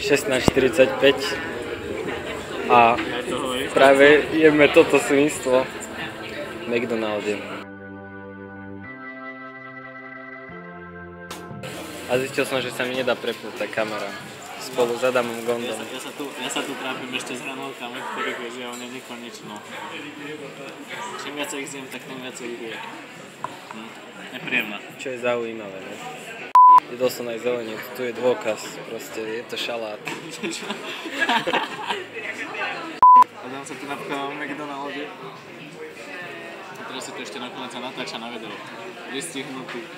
16:45 a práve jeme toto svinstvo v McDonalde. A zistil som, že sa mi nedá prepnúť tá kamera spolu s Adamom Gondom. Ja sa tu trápim ešte s hranolkami, ktorých je zjavne nekonečno. Čím viac ich zjem, tak tým viac ich je. Nepríjemná. Čo je zaujímavé, ne? Jedol som aj zeleninu, tu je dôkaz, proste je to šalát. Adam sa tu napchal v McDonalde. A teraz si to ešte nakoniec natáča na video. Vystihnutý.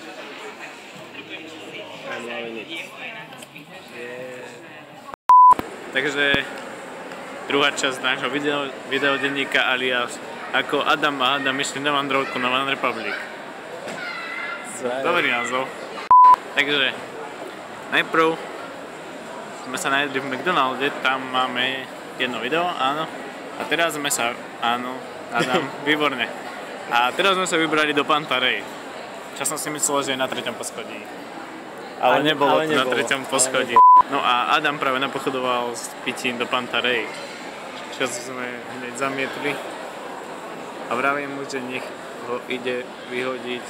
Takže druhá časť nášho videodenníka alias ako Adam a Adam išli na vandrovku na One Republic. Dobrý názov. Takže najprv sme sa najedli v McDonalde, tam máme jedno video, áno. A teraz sme sa, áno, Adam, výborne. A teraz sme sa vybrali do Pantarej. Čo som si myslel, že je na 3. poschodí. Ale nebolo to na 3. poschodí. No a Adam práve napochodoval s pitím do Pantarej. Čo sme hneď zamietli. A vravím mu, že nech ho ide vyhodiť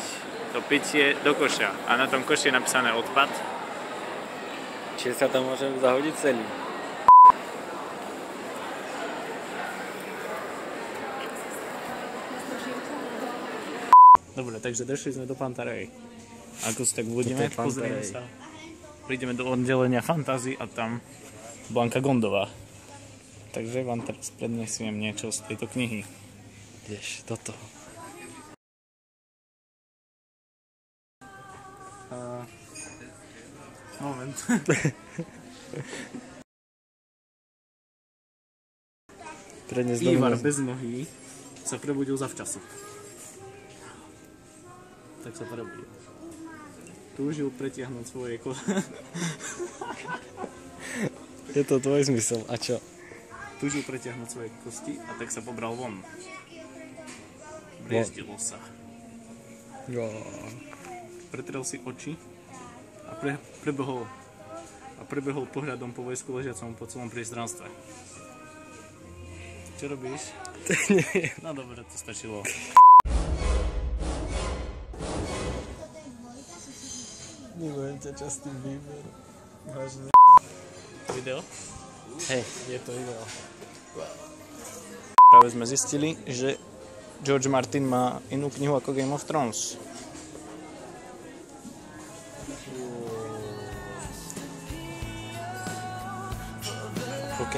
to pitie do koša. A na tom koši je napísané odpad. Čiže sa tam môžem zahodiť celý. Dobre, takže došli sme do Pantarej. Ako si tak budeme, pozrieme sa. Prídeme do oddelenia fantasy a tam Blanka Gondová. Takže vám teraz prednesiem niečo z tejto knihy. Ideš do toho. Moment. Ivar bez nohy sa prebudil zavčasu. Tak sa prebudil. Túžil pretiahnuť svoje Je to tvoj zmysel, a čo? Túžil pretiahnuť svoje kosti a tak sa pobral von. Briezdilo sa. Jo. Pretrel si oči a prebehol pohľadom po vojsku ležiacom po celom priestranstve. Čo robíš? No dobre, to stačilo. Milujem ťa, Justin Bieber. Vážne. Video? Hej, je to video. Práve sme zistili, že George Martin má inú knihu ako Game of Thrones. OK.